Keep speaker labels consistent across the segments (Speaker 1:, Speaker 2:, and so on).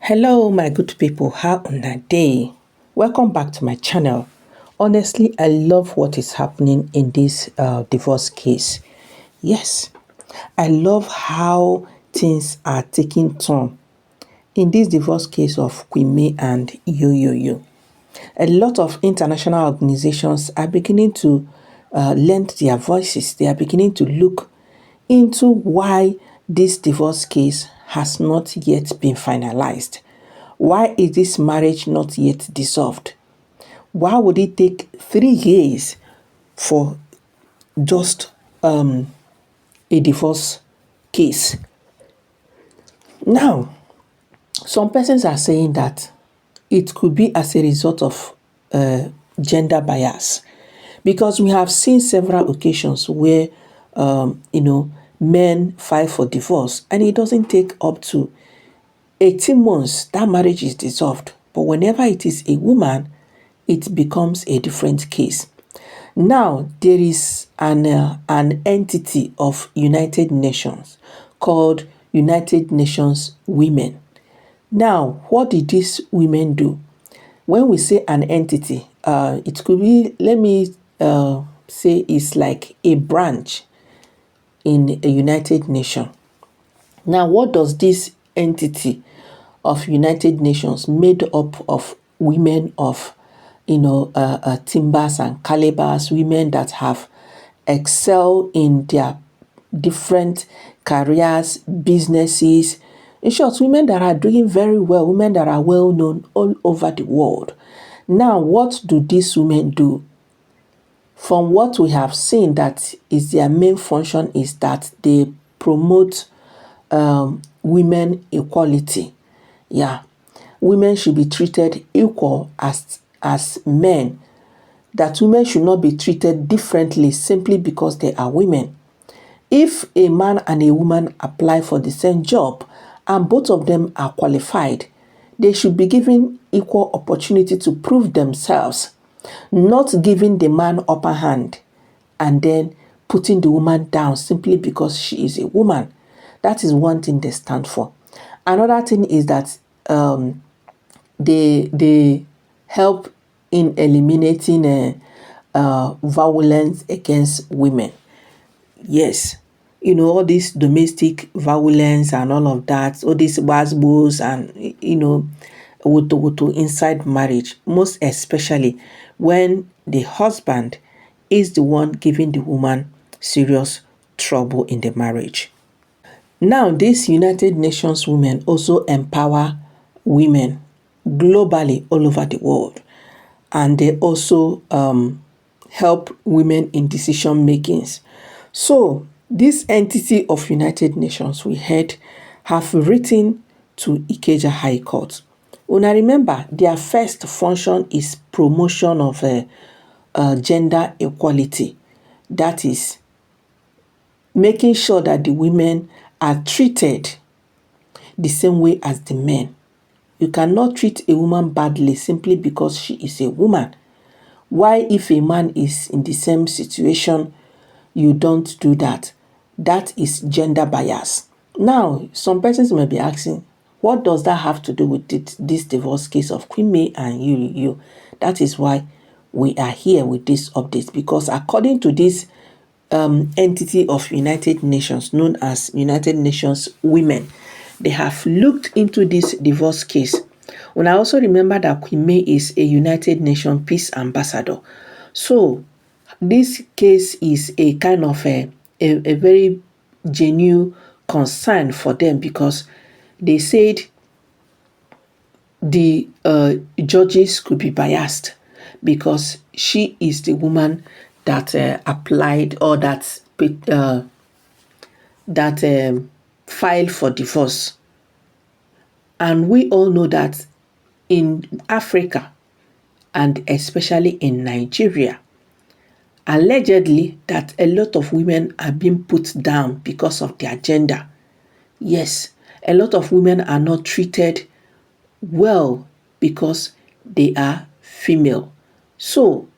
Speaker 1: Hello my good people, how una day? Welcome back to my channel. Honestly, I love what is happening in this divorce case. Yes, I love how things are taking turn in this divorce case of Queen May and Yo. A lot of international organizations are beginning to lend their voices. They are beginning to look into why this divorce case has not yet been finalized. Why is this marriage not yet dissolved? Why would it take 3 years for just a divorce case? Now, some persons are saying that it could be as a result of gender bias, because we have seen several occasions where men file for divorce and it doesn't take up to 18 months, that marriage is dissolved. But whenever it is a woman, it becomes a different case. Now, there is an entity of United Nations called United Nations Women. Now, what did these women do? When we say an entity, it could be, let me say, it's like a branch in a United Nation. Now, what does this entity of United Nations made up of women of, timbers and calibers, women that have excelled in their different careers, businesses. In short, women that are doing very well, women that are well known all over the world. Now, what do these women do? From what we have seen, that is their main function, is that they promote women equality. Yeah, women should be treated equal as men. That women should not be treated differently simply because they are women. If a man and a woman apply for the same job and both of them are qualified, they should be given equal opportunity to prove themselves, not giving the man upper hand and then putting the woman down simply because she is a woman. That is one thing they stand for. Another thing is that they help in eliminating violence against women. Yes, all this domestic violence and all of that, all these wasbos and woto inside marriage, most especially when the husband is the one giving the woman serious trouble in the marriage. Now, these United Nations women also empower women globally all over the world, and they also help women in decision makings. So, this entity of United Nations, we heard, have written to Ikeja High Court. Una remember, their first function is promotion of gender equality. That is, making sure that the women are treated the same way as the men. You cannot treat a woman badly simply because she is a woman. Why, if a man is in the same situation, you don't do that? That is gender bias. Now, some persons may be asking, what does that have to do with this divorce case of Queen May and Yul? That is why we are here with this update, because according to this entity of United Nations known as United Nations Women, they have looked into this divorce case. And I also remember that Queen May is a United Nations Peace Ambassador. So this case is a kind of a very genuine concern for them, because they said the judges could be biased because she is the woman that applied, or that filed for divorce. And we all know that in Africa, and especially in Nigeria, allegedly that a lot of women are being put down because of their gender. Yes, a lot of women are not treated well because they are female. So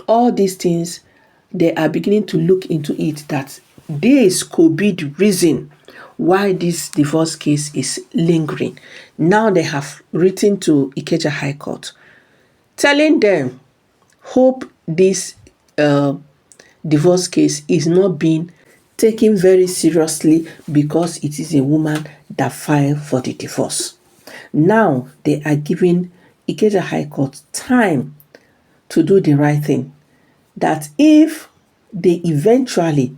Speaker 1: all these things, they are beginning to look into it, that this could be the reason why this divorce case is lingering. Now they have written to Ikeja High Court, telling them, hope this divorce case is not being taken very seriously because it is a woman that filed for the divorce. Now they are giving Ikeja High Court time to do the right thing. That if they eventually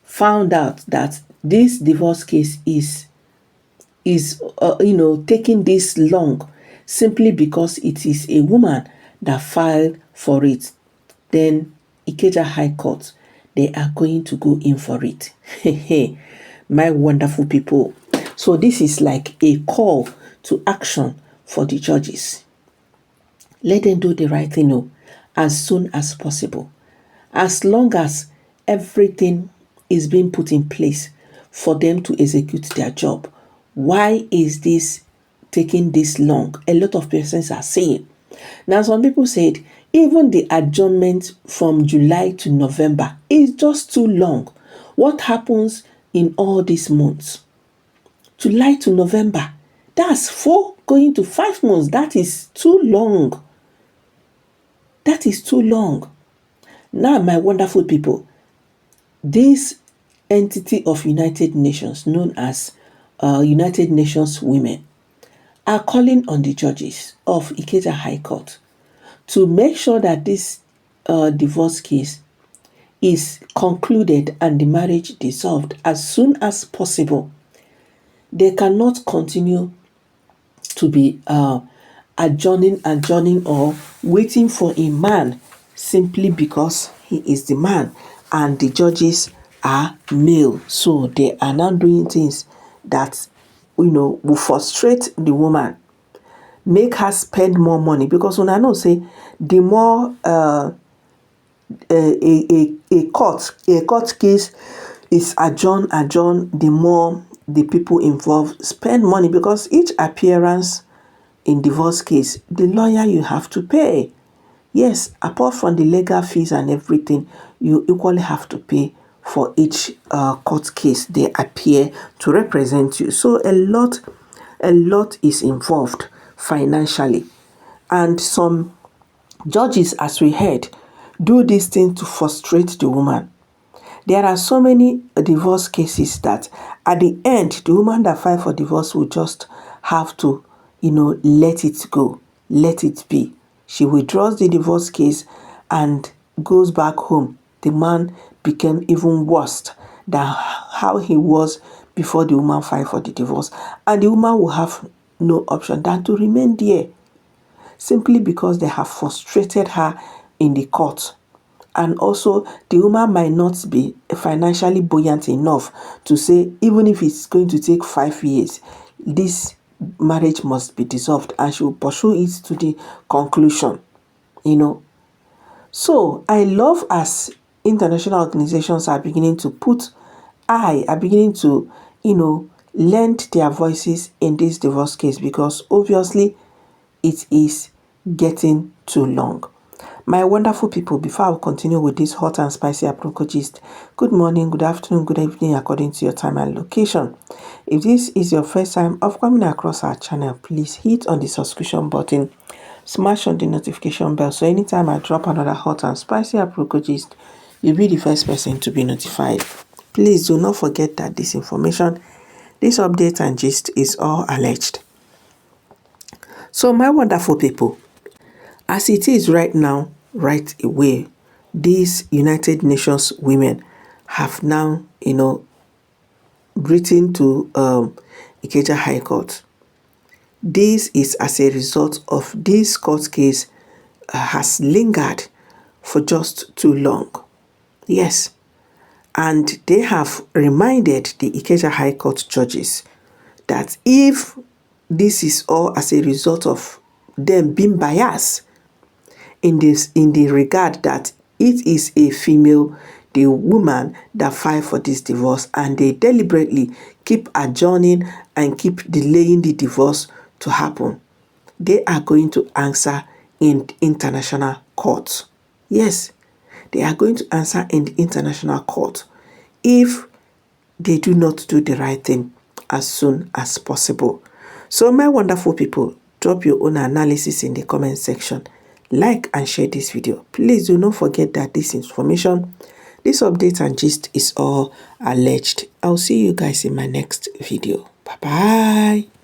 Speaker 1: found out that this divorce case is taking this long simply because it is a woman that filed for it, then Ikeja High Court, they are going to go in for it. My wonderful people. So this is like a call to action for the judges. Let them do the right thing as soon as possible. As long as everything is being put in place for them to execute their job. Why is this taking this long? A lot of persons are saying. Now, some people said even the adjournment from July to November is just too long. What happens in all these months? July to November, that's 4 going to 5 months. That is too long. That is too long. Now, my wonderful people, this entity of United Nations known as United Nations Women are calling on the judges of Ikeja High Court to make sure that this divorce case is concluded and the marriage dissolved as soon as possible. They cannot continue to be adjourning or waiting for a man simply because he is the man and the judges are male. So they are now doing things that will frustrate the woman, make her spend more money, because when I know say the more a court case is adjourned, the more the people involved spend money, because each appearance in divorce case, the lawyer you have to pay. Yes, apart from the legal fees and everything, you equally have to pay for each court case they appear to represent you. So a lot is involved financially. And some judges, as we heard, do this thing to frustrate the woman. There are so many divorce cases that at the end, the woman that filed for divorce will just have to, let it go, let it be. She withdraws the divorce case and goes back home. The man became even worse than how he was before the woman filed for the divorce. And the woman will have no option than to remain there, simply because they have frustrated her in the court. And also, the woman might not be financially buoyant enough to say, even if it's going to take 5 years, this marriage must be dissolved, and she will pursue it to the conclusion. So I love as international organizations are beginning to lend their voices in this divorce case, because obviously it is getting too long. My wonderful people, before I will continue with this hot and spicy aproko gist, good morning, good afternoon, good evening, according to your time and location. If this is your first time of coming across our channel, please hit on the subscription button, smash on the notification bell, so anytime I drop another hot and spicy aproko gist, you'll be the first person to be notified. Please do not forget that this information, this update and gist is all alleged. So my wonderful people, as it is right now, right away, these United Nations women have now, written to Ikeja High Court. This is as a result of this court case has lingered for just too long. Yes. And they have reminded the Ikeja High Court judges that if this is all as a result of them being biased in the regard that it is a female, the woman that filed for this divorce, and they deliberately keep adjourning and keep delaying the divorce to happen, they are going to answer in international court. Yes, they are going to answer in the international court if they do not do the right thing as soon as possible. So my wonderful people, drop your own analysis in the comment section. Like and share this video. Please do not forget that this information, this update and gist is all alleged. I'll see you guys in my next video. Bye bye.